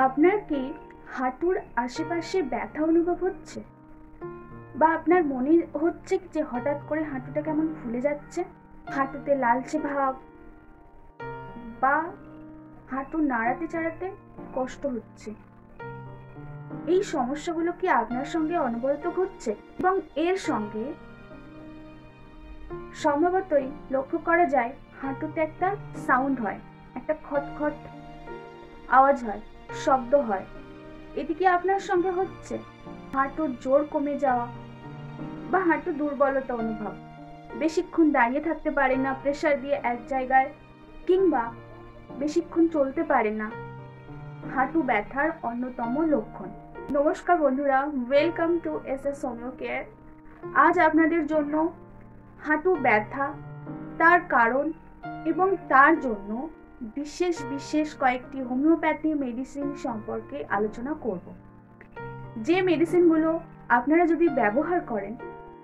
আপনার কি হাঁটুর আশেপাশে ব্যথা অনুভব হচ্ছে, বা আপনার মনে হচ্ছে যে হঠাৎ করে হাঁটুটা কেমন ফুলে যাচ্ছে, হাঁটুতে লালচে ভাব, বা হাঁটু নাড়াতে চাড়াতে কষ্ট হচ্ছে? এই সমস্যাগুলো কি আপনার সঙ্গে অনবরত ঘটছে? এবং এর সঙ্গে সম্ভবতই লক্ষ্য করা যায় হাঁটুতে একটা সাউন্ড হয়, একটা খটখট আওয়াজ হয়, শব্দ হয়। এটি কি আপনার সঙ্গে হচ্ছে? হাঁটুর জোর কমে যাওয়া বা হাঁটুর দুর্বলতা অনুভব, বেশিক্ষণ দাঁড়িয়ে থাকতে পারে না প্রেসার দিয়ে এক জায়গায়, কিংবা বেশিক্ষণ চলতে পারে না, হাঁটু ব্যথার অন্যতম লক্ষণ। নমস্কার বন্ধুরা, welcome to SS homeo care. আজ আপনাদের জন্য হাঁটু ব্যথা, তার কারণ এবং তার জন্য বিশেষ বিশেষ কয়েকটি হোমিওপ্যাথি মেডিসিন সম্পর্কে আলোচনা করব। যে মেডিসিনগুলো আপনারা যদি ব্যবহার করেন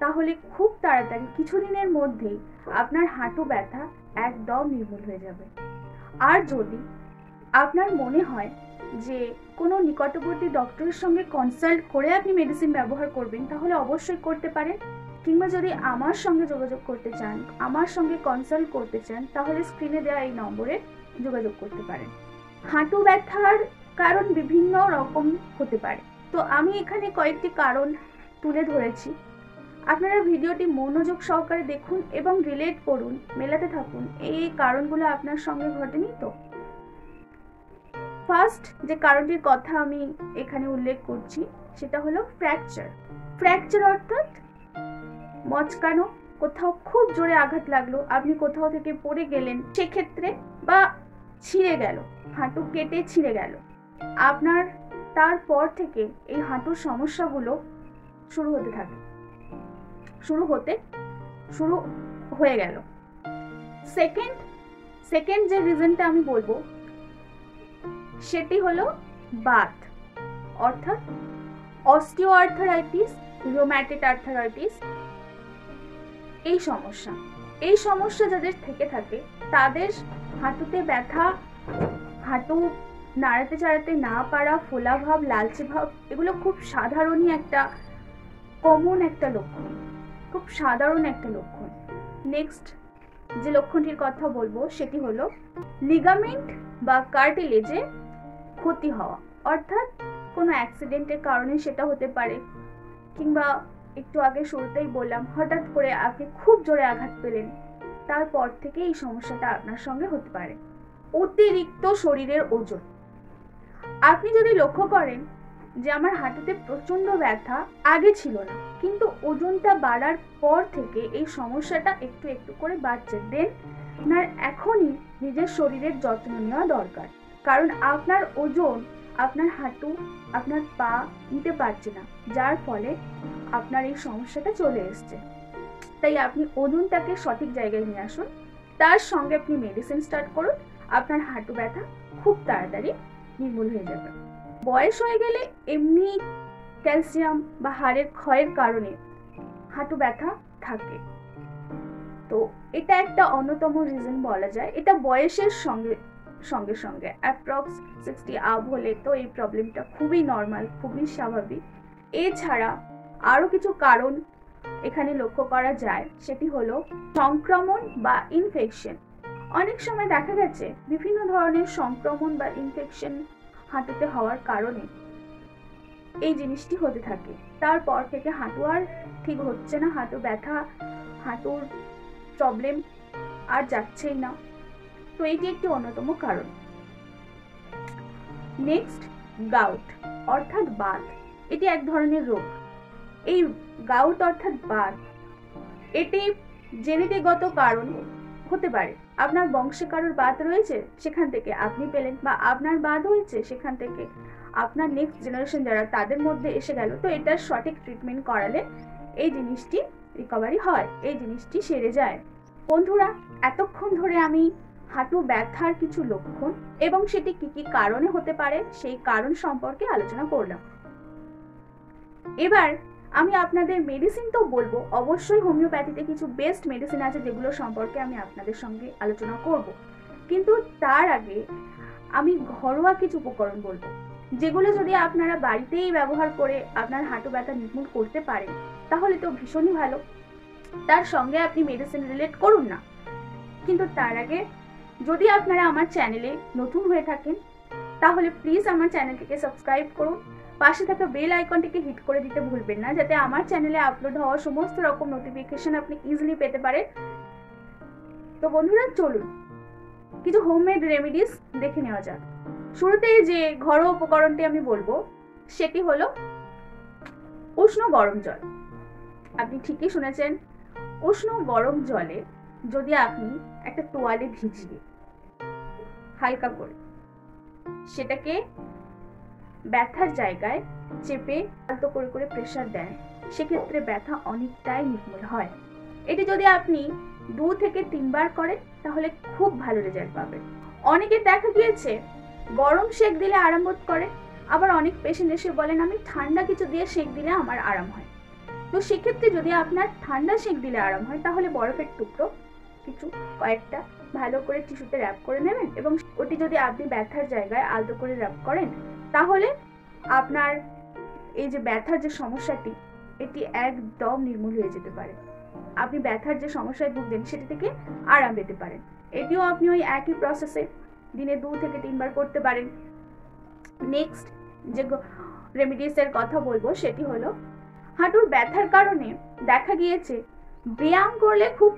তাহলে খুব তাড়াতাড়ি কিছুদিনের মধ্যেই আপনার হাঁটু ব্যথা একদম নির্মূল হয়ে যাবে। আর যদি আপনার মনে হয় যে কোনো নিকটবর্তী ডক্টরের সঙ্গে কনসাল্ট করে আপনি মেডিসিন ব্যবহার করবেন, তাহলে অবশ্যই করতে পারেন। কিংবা যদি আমার সঙ্গে যোগাযোগ করতে চান, আমার সঙ্গে কনসাল্ট করতে চান, তাহলে স্ক্রিনে দেওয়া এই নম্বরে যোগাযোগ করতে পারেন। হাঁটু ব্যথার কারণ বিভিন্ন রকম হতে পারে, তো আমি এখানে কয়েকটি কারণ তুলে ধরেছি। আপনারা ভিডিওটি মনোযোগ সহকারে দেখুন এবং রিলেট করুন, মেলাতে থাকুন। এই কারণগুলো আপনার সঙ্গে ঘটেনি তো? ফার্স্ট যে কারণটির কথা আমি এখানে উল্লেখ করছি সেটা হলো ফ্র্যাকচার। ফ্র্যাকচার অর্থাৎ মচকানো, কোথাও খুব জোরে আঘাত লাগলো, আপনি কোথাও থেকে পড়ে গেলেন, সেক্ষেত্রে, বা ছিঁড়ে গেল, হাঁটু কেটে ছিঁড়ে গেল আপনার, তারপর থেকে এই হাঁটুর সমস্যাগুলো শুরু হতে থাকে, শুরু হয়ে গেল। সেকেন্ড যে রিজনটা আমি বলবো সেটি হলো বাত, অর্থাৎ অস্টিওআর্থারাইটিস, রুম্যাটয়েড আর্থারাইটিস। এই সমস্যা যাদের থেকে থাকে তাদের হাঁটুতে ব্যথা, হাঁটু নাড়াতে চাড়াতে না পারা, ফোলা ভাব, লালচে ভাব, এগুলো খুব সাধারণই একটা কমন একটা লক্ষণ, খুব সাধারণ একটা লক্ষণ। নেক্সট যে লক্ষণটির কথা বলবো সেটি হলো লিগামেন্ট বা কার্টিলেজে ক্ষতি হওয়া, অর্থাৎ কোনো অ্যাক্সিডেন্টের কারণে সেটা হতে পারে, কিংবা একটু আগে শুরুতেই বললাম হঠাৎ করে আপনি খুব জোরে আঘাত পেলেন, তারপর থেকে এই সমস্যাটা আপনার সঙ্গে হতে পারে। অতিরিক্ত শরীরের ওজন। আপনি যদি লক্ষ্য করেন যে আমার হাঁটুতে প্রচন্ড ব্যথা আগে ছিল না, কিন্তু ওজনটা বাড়ার পর থেকে এই সমস্যাটা একটু একটু করে বাড়ছে, দেন আপনার এখনই নিজের শরীরের যত্ন নেওয়া দরকার। কারণ আপনার ওজন, আপনার হাঁটু, আপনার পা নিতে পারছে না, যার ফলে আপনার এই সমস্যাটা চলে এসছে। তাই আপনি ওজনটাকে সঠিক জায়গায় নিয়ে আসুন, তার সঙ্গে আপনি মেডিসিন স্টার্ট করুন, আপনার হাঁটু ব্যথা খুব তাড়াতাড়ি নির্মূল হয়ে যাবে। বয়স হয়ে গেলে এমনি ক্যালসিয়াম বা হাড়ের ক্ষয়ের কারণে হাঁটু ব্যথা থাকে, তো এটা একটা অন্যতম রিজন বলা যায়। এটা বয়সের সঙ্গে সঙ্গে অ্যাপ্রক্স 60 আপ হলে তো এই প্রবলেমটা খুবই নর্মাল, খুবই স্বাভাবিক। এছাড়া আরো কিছু কারণ এখানে লক্ষ্য করা যায়, সেটি হলো সংক্রমণ বা ইনফেকশন। অনেক সময় দেখা গেছে বিভিন্ন ধরনের সংক্রমণ বা ইনফেকশন হাঁটুতে হওয়ার কারণে এই জিনিসটি হতে থাকে, তারপর থেকে হাঁটু আর ঠিক হচ্ছে না, হাঁটু ব্যথা, হাঁটুর প্রবলেম আর যাচ্ছেই না, তো এটি একটি অন্যতম কারণ। নেক্সট, গাউট অর্থাৎ বাত। এটি এক ধরনের রোগ। এই গাউট অর্থাৎ বাত, এটি জেনেটিকগত কারণ হতে পারে। আপনার বংশে কারোর বাত রয়েছে, সেখান থেকে আপনি পেলেন, বা আপনার বাত হয়েছে, সেখান থেকে আপনার নেক্সট জেনারেশন যারা তাদের মধ্যে এসে গেল, তো এটার সঠিক ট্রিটমেন্ট করালে এই জিনিসটি রিকভারি হয়, এই জিনিসটি সেরে যায়। বন্ধুরা, এতক্ষণ ধরে আমি হাঁটু ব্যথার কিছু লক্ষণ এবং সেটি কি কি কারণে হতে পারে সেই কারণ সম্পর্কে আলোচনা করলাম। এবার আমি আপনাদের মেডিসিন তো বলবো, অবশ্যই হোমিওপ্যাথিতে কিছু বেস্ট মেডিসিন আছে যেগুলো সম্পর্কে আমি আপনাদের সঙ্গে আলোচনা করব, কিন্তু তার আগে আমি ঘরোয়া কিছু উপকরণ বলবো, যেগুলো যদি আপনারা বাড়িতেই ব্যবহার করে আপনার হাঁটু ব্যথা নির্মূল করতে পারেন তাহলে তো ভীষণই ভালো। তার সঙ্গে আপনি মেডিসিন রিলেট করুন না। কিন্তু তার আগে যদি আপনারা আমার চ্যানেলে নতুন হয়ে থাকেন তাহলে প্লিজ আমার চ্যানেলটিকে সাবস্ক্রাইব করুন, পাশে থাকা বেল আইকনটিকে হিট করে দিতে ভুলবেন না, যাতে আমার চ্যানেলে আপলোড হওয়া সমস্ত রকম নোটিফিকেশন আপনি ইজিলি পেতে পারেন। তো বন্ধুরা চলুন কিছু হোমমেড রেমেডিস দেখে নেওয়া যাক। শুরুতেই যে ঘরোয়া উপকরণটি আমি বলবো সেটি হলো উষ্ণ গরম জল। আপনি ঠিকই শুনেছেন, উষ্ণ গরম জলে যদি আপনি একটা তোয়ালে ভিজিয়ে হালকা করে সেটাকে ব্যথার জায়গায় চেপে আলতো করে করে প্রেসার দেন, সেক্ষেত্রে ব্যথা অনেকটাই নির্মূল হয়। এটি যদি আপনি 2 থেকে 3 বার করেন তাহলে খুব ভালো রেজাল্ট পাবেন। অনেকের দেখা গিয়েছে গরম সেক দিলে আরাম বোধ করে, আবার অনেক পেশেন্ট এসে বলেন আমি ঠান্ডা কিছু দিয়ে সেক দিলে আমার আরাম হয়। তো সেক্ষেত্রে যদি আপনার ঠান্ডা সেক দিলে আরাম হয় তাহলে বরফের টুকরো কিছু কয়েকটা ভালো করে টিস্যুতে র্যাপ করে নেবেন এবং ওটি যদি আপনি ব্যথার জায়গায় আলতো করে র্যাপ করেন তাহলে আপনার এই যে ব্যথার যে সমস্যাটি এটি একদম নির্মূল হয়ে যেতে পারে। আপনি ব্যথার যে সমস্যায় ভুগছেন সেটি থেকে আরাম পেতে পারেন। এটিও আপনি ওই একই প্রসেসে দিনে 2 থেকে 3 বার করতে পারেন। নেক্সট যে রেমিডিসের কথা বলবো সেটি হলো হাঁটুর ব্যথার কারণে দেখা গিয়েছে ব্যায়াম করলে খুব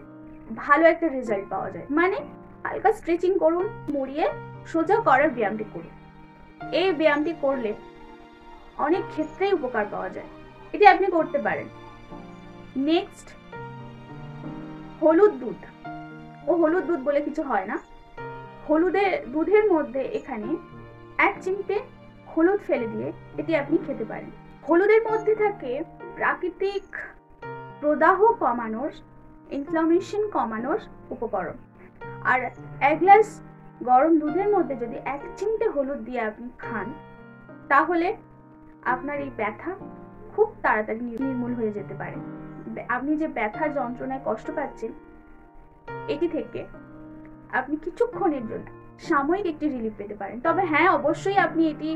ভালো একটা রেজাল্ট পাওয়া যায়। মানে হালকা স্ট্রেচিং করুন, মুড়িয়ে সোজা করার ব্যায়ামটি করুন। এই ব্যায়ামটি করলে অনেক ক্ষেত্রেই উপকার পাওয়া যায়, এটি আপনি করতে পারেন। নেক্সট হলুদ দুধ হলুদ দুধ বলে কিছু হয় না, দুধের মধ্যে এখানে 1 চিমটে হলুদ ফেলে দিয়ে এটি আপনি খেতে পারেন। হলুদের মধ্যে থাকে প্রাকৃতিক প্রদাহ কমানোর, ইনফ্লামেশন কমানোর উপকরণ। আর 1 গ্লাস গরম দুধের মধ্যে যদি 1 চিমটে হলুদ দিয়ে আপনি খান তাহলে আপনার এই ব্যথা খুব তাড়াতাড়ি নির্মূল হয়ে যেতে পারে। আপনি যে ব্যথার যন্ত্রণায় কষ্ট পাচ্ছেন এটি থেকে আপনি কিছুক্ষণের জন্য সাময়িক একটি রিলিফ পেতে পারেন। তবে হ্যাঁ, অবশ্যই আপনি এটি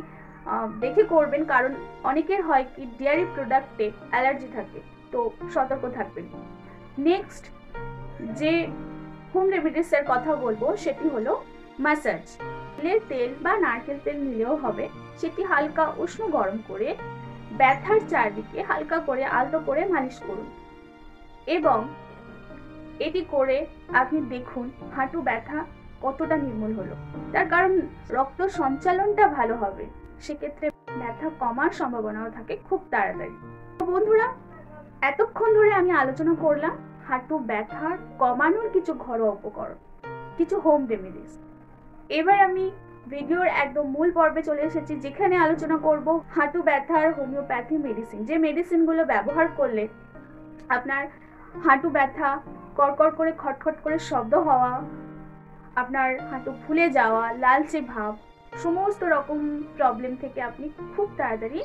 দেখে করবেন, কারণ অনেকের হয় কি ডেয়ারি প্রোডাক্টে অ্যালার্জি থাকে, তো সতর্ক থাকবেন। নেক্সট যে হোম রেমিডিসের কথা বলবো সেটি হলো ম্যাসাজ। তিলের তেল বা নারকেল তেল নিলেও হবে, সেটি হালকা উষ্ণ গরম করে ব্যথার চারদিকে হালকা করে আলতো করে মালিশ করুন এবং এটি করে আপনি দেখুন হাঁটু ব্যথা কতটা নির্মূল হলো। তার কারণ রক্ত সঞ্চালনটা ভালো হবে, সেক্ষেত্রে ব্যথা কমার সম্ভাবনাও থাকে খুব তাড়াতাড়ি। বন্ধুরা, এতক্ষণ ধরে আমি আলোচনা করলাম হাঁটু ব্যথার কমানোর কিছু ঘরোয়া উপকরণ, কিছু হোম রেমেডিস। এবার আমি ভিডিওর একদম মূল পর্বে চলে এসেছি, যেখানে আলোচনা করব হাঁটু ব্যথার হোমিওপ্যাথি মেডিসিন। যে মেডিসিনগুলো ব্যবহার করলে আপনার হাঁটু ব্যথা, কড়কড় করে খটখট করে শব্দ হওয়া, আপনার হাঁটু ফুলে যাওয়া, লালচে ভাব, সমস্ত রকম প্রবলেম থেকে আপনি খুব তাড়াতাড়ি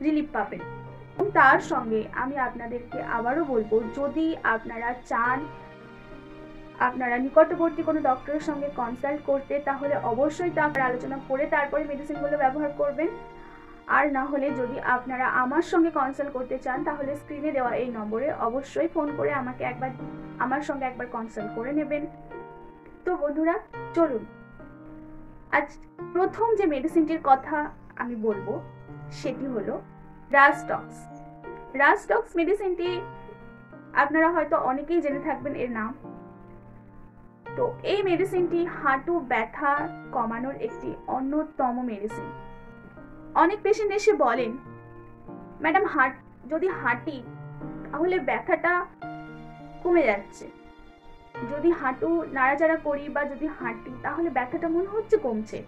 রিলিফ পাবেন। এবং তার সঙ্গে আমি আপনাদেরকে আবারও বলবো, যদি আপনারা চান আপনারা নিকটবর্তী কোনো ডক্টরের সঙ্গে কনসাল্ট করতে, তাহলে অবশ্যই তার আলোচনা করে তারপরে মেডিসিনগুলো ব্যবহার করবেন। আর না হলে যদি আপনারা আমার সঙ্গে কনসাল্ট করতে চান তাহলে স্ক্রিনে দেওয়া এই নম্বরে অবশ্যই ফোন করে আমার সঙ্গে একবার কনসাল্ট করে নেবেন। তো বন্ধুরা চলুন, আজ প্রথম যে মেডিসিনটির কথা আমি বলবো সেটি হলো রাস্টক্স। রাস্টক্স মেডিসিনটি আপনারা হয়তো অনেকেই জেনে থাকবেন এর নাম। তো এই মেডিসিনটি হাঁটু ব্যথা কমানোর একটি অন্যতম মেডিসিন। অনেক পেশেন্ট এসে বলেন ম্যাডাম যদি হাঁটি তাহলে ব্যথাটা কমে যাচ্ছে, যদি হাঁটু নাড়াচাড়া করি বা যদি হাঁটি তাহলে ব্যথাটা মনে হচ্ছে কমছে,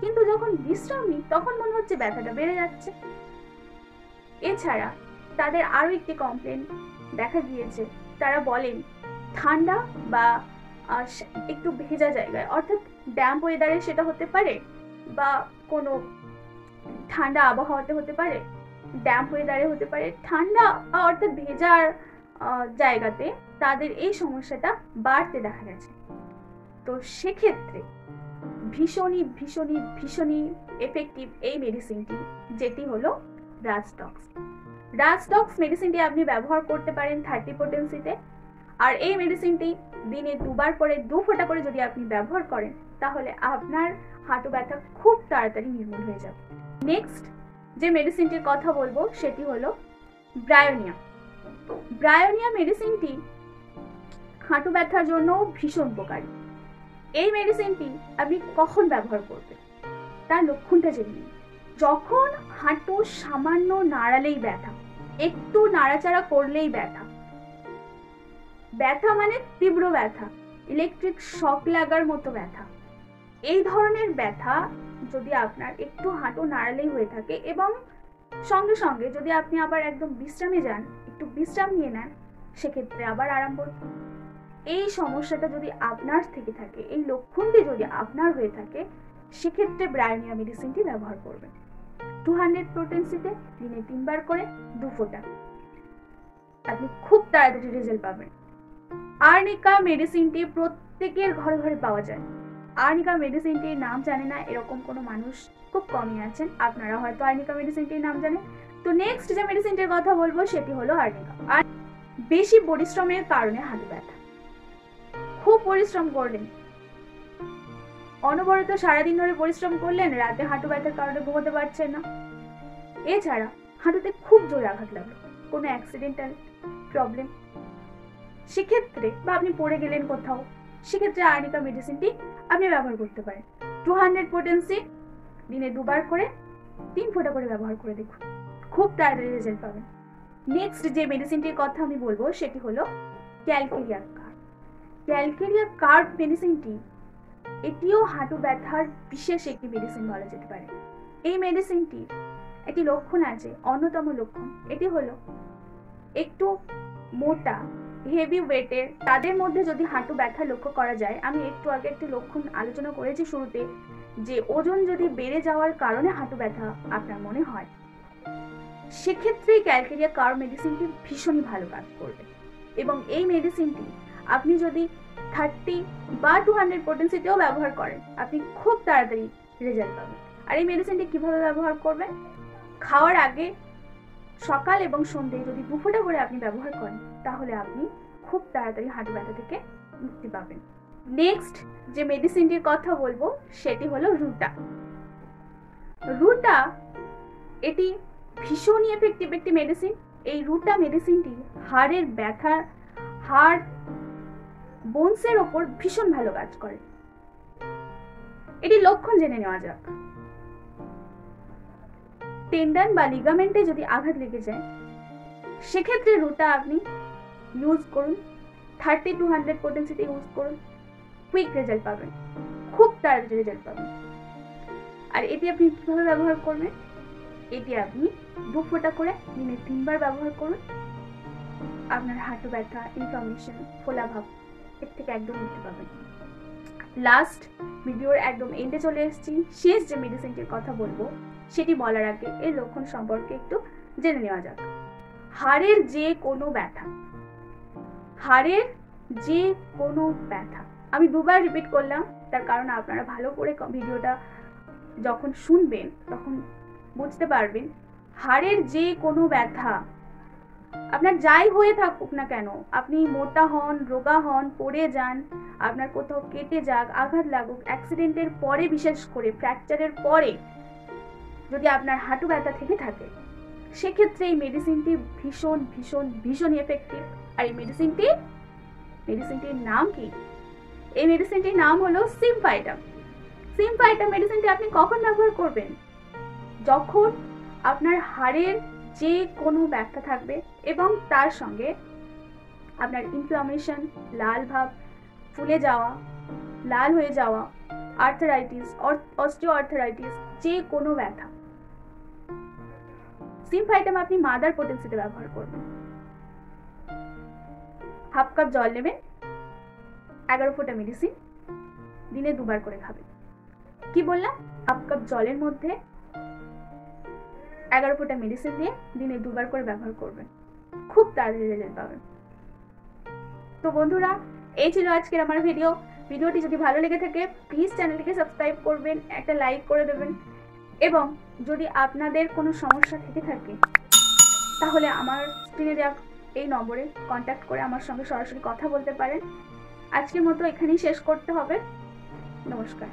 কিন্তু যখন বিশ্রাম নিই তখন মনে হচ্ছে ব্যথাটা বেড়ে যাচ্ছে। এছাড়া তাদের আরো একটি কমপ্লেন দেখা গিয়েছে, তারা বলেন ঠান্ডা বা একটু ভেজা জায়গায়, অর্থাৎ ড্যাম্প ওয়েদারে সেটা হতে পারে বা কোনো ঠান্ডা আবহাওয়াতে হতে পারে, ড্যাম্প ওয়েদারে হতে পারে, ঠান্ডা অর্থাৎ ভেজার জায়গাতে তাদের এই সমস্যাটা বাড়তে দেখা গেছে। তো সেক্ষেত্রে ভীষণই ভীষণই ভীষণই এফেক্টিভ এই মেডিসিনটি, যেটি হলো রাজডক্স। রাজডক্স মেডিসিনটি আপনি ব্যবহার করতে পারেন 30 পোটেন্সিতে। আর এই মেডিসিনটি দিনে 2 বার করে 2 ফোঁটা করে যদি আপনি ব্যবহার করেন, তাহলে আপনার হাঁটু ব্যথা খুব তাড়াতাড়ি নির্মূল হয়ে যাবে। নেক্সট যে মেডিসিনটির কথা বলবো সেটি হলো ব্রায়োনিয়া। ব্রায়োনিয়া মেডিসিনটি হাঁটু ব্যথার জন্য ভীষণ উপকারী। এই মেডিসিনটি আপনি কখন ব্যবহার করবেন তার লক্ষণটা জেনে নিন। যখন হাঁটু সামান্য নাড়ালেই ব্যথা, একটু নাড়াচাড়া করলেই ব্যথা, ব্যথা মানে তীব্র ব্যথা, ইলেকট্রিক শক লাগার মতো ব্যথা, এই ধরনের ব্যথা যদি আপনার একটু হাঁটু নাড়ালেই হয়ে থাকে এবং সঙ্গে সঙ্গে যদি আপনি আবার একদম বিশ্রামে যান, একটু বিশ্রাম নিয়ে নেন, সেক্ষেত্রে আবার আরাম করবে। এই সমস্যাটা যদি আপনার থেকে থাকে, এই লক্ষণটি যদি আপনার হয়ে থাকে, সেক্ষেত্রে ব্রায়োনিয়া মেডিসিনটি ব্যবহার করবেন 200 পোটেন্সিতে দিনে 3 বার করে 2 ফোঁটা। আপনি খুব তাড়াতাড়ি রেজাল্ট পাবেন। আর্নিকা মেডিসিনটি প্রত্যেকের ঘরে ঘরে পাওয়া যায়। আর্নিকা মেডিসিনটির নাম জানে না এরকম কোনো মানুষ খুব কমই আছেন। আপনারা হয়তো আর্নিকা মেডিসিনটির নাম জানেন। তো নেক্সট যে মেডিসিনটির কথা বলবো সেটি হলো আর্নিকা। আর বেশি পরিশ্রমের কারণে হাঁটু ব্যথা, খুব পরিশ্রম করলেন, অনবরত সারাদিন ধরে পরিশ্রম করলেন, রাতে হাঁটু ব্যথার কারণে ঘুমোতে পারছেন না, এছাড়া হাঁটুতে খুব জোরে আঘাত লাগলো, কোনো অ্যাক্সিডেন্টাল প্রবলেম, সেক্ষেত্রে বা আপনি পড়ে গেলেন কোথাও, সেক্ষেত্রে আর্নিকা মেডিসিনটি আপনি ব্যবহার করতে পারেন 200 পোটেন্সি দিনে 2 বার করে 3 ফোঁটা করে ব্যবহার করে দেখুন, খুব তাড়াতাড়ি রেজাল্ট পাবেন। নেক্সট যে মেডিসিনটির কথা আমি বলবো সেটি হলো ক্যালকেরিয়া কার্ব। ক্যালকেরিয়া কার্ব মেডিসিনটি এটিও হাঁটু ব্যথার বিশেষ একটি মেডিসিন বলা যেতে পারে। এই মেডিসিনটি একটি লক্ষণ আছে, অন্যতম লক্ষণ এটি হলো একটু মোটা হেভি ওয়েটের তাদের মধ্যে যদি হাঁটু ব্যথা লক্ষ্য করা যায়, আমি একটু আগে একটি লক্ষণ আলোচনা করেছি শুরুতে, যে ওজন যদি বেড়ে যাওয়ার কারণে হাঁটু ব্যথা আপনার মনে হয়, সেক্ষেত্রে ক্যালকেরিয়া কার্ব মেডিসিনটি ভীষণই ভালো কাজ করবে। এবং এই মেডিসিনটি আপনি যদি 30 বা 200 পোটেন্সিতেও ব্যবহার করেন, আপনি খুব তাড়াতাড়ি রেজাল্ট পাবেন। আর এই মেডিসিনটি কিভাবে ব্যবহার করবেন? খাওয়ার আগে সকাল এবং সন্ধ্যে যদি 2 ফোঁটা করে আপনি ব্যবহার করেন, তাহলে আপনি খুব তাড়াতাড়ি হাঁটু ব্যথা থেকে মুক্তি পাবেন। নেক্সট যে মেডিসিনটির কথা বলবো সেটি হলো রুটা। রুটা এটি ভীষণই এফেক্টিভ একটি মেডিসিন। এই রুটা মেডিসিনটি হাড়ের ব্যথা, হাড় বোনসের ওপর ভীষণ ভালো কাজ করে। এটি লক্ষণ জেনে নেওয়া যাক। টেন্ডন বা লিগামেন্টে যদি আঘাত লেগে যায়, সেক্ষেত্রে রুটা আপনি ইউজ করুন 30 to 100 পোটেন্সিতে ইউজ করুন, কুইক রেজাল্ট পাবেন, খুব তাড়াতাড়ি রেজাল্ট পাবেন। আর এটি আপনি কিভাবে ব্যবহার করবেন? এটি আপনি 2 ফোঁটা করে দিনে 3 বার ব্যবহার করুন। আপনার হাঁটু ব্যথা, ইনফ্লামেশন, ফোলাভাব এর থেকে একদম মুক্তি পাবেন। লাস্ট ভিডিওর একদম এন্ডে চলে এসেছি। শেষ যে মেডিসিনটির কথা বলবো সেটি বলার আগে এর লক্ষণ সম্পর্কে একটু জেনে নেওয়া যাক। হাড়ের যে কোনো ব্যথা, হাড়ের যে কোনো ব্যথা, আমি 2 বার রিপিট করলাম, তার কারণ আপনারা ভালো করে ভিডিওটা যখন শুনবেন তখন বুঝতে পারবেন। হাড়ের যে কোনো ব্যথা, আপনার যাই হয়ে থাকুক না কেন, আপনি মোটা হন, রোগা হন, পড়ে যান, আপনার কোথাও কেটে যাক, আঘাত লাগুক, অ্যাক্সিডেন্টের পরে, বিশেষ করে ফ্র্যাকচারের পরে যদি আপনার হাঁটু ব্যথা থেকে থাকে, সেক্ষেত্রে এই মেডিসিনটি ভীষণ ভীষণ ভীষণ এফেক্টিভ। আর এই মেডিসিনটির নাম কি? এই মেডিসিনটির নাম হলো সিমফাইটাম। সিমফাইটাম মেডিসিনটি আপনি কখন ব্যবহার করবেন? যখন আপনার হাড়ের যে কোনো ব্যথা থাকবে এবং তার সঙ্গে আপনার ইনফ্লামেশন, লাল ভাব, ফুলে যাওয়া, লাল হয়ে যাওয়া, আর্থারাইটিস, অস্টিও আর্থারাইটিস, যে কোনো ব্যথা, সিমফাইটাম আপনি মাদার পোটেন্সিতে ব্যবহার করবেন। 1/2 কাপ জল নেবেন, 11 ফোঁটা মেডিসিন, দিনে 2 বার করে খাবেন। কি বললাম? 1/2 কাপ জলের মধ্যে 11 ফোঁটা মেডিসিন দিয়ে দিনে 2 বার করে ব্যবহার করবেন, খুব তাড়াতাড়ি রেজাল্ট পাবেন। তো বন্ধুরা, এই ছিল আজকের আমার ভিডিও। ভিডিওটি যদি ভালো লেগে থাকে প্লিজ চ্যানেলটিকে সাবস্ক্রাইব করবেন, একটা লাইক করে দেবেন, এবং যদি আপনাদের কোনো সমস্যা থেকে থাকে তাহলে আমার স্ক্রিনে দেওয়া এই নম্বরে কন্ট্যাক্ট করে আমার সঙ্গে সরাসরি কথা বলতে পারেন। আজকের মতো এখানেই শেষ করতে হবে। নমস্কার।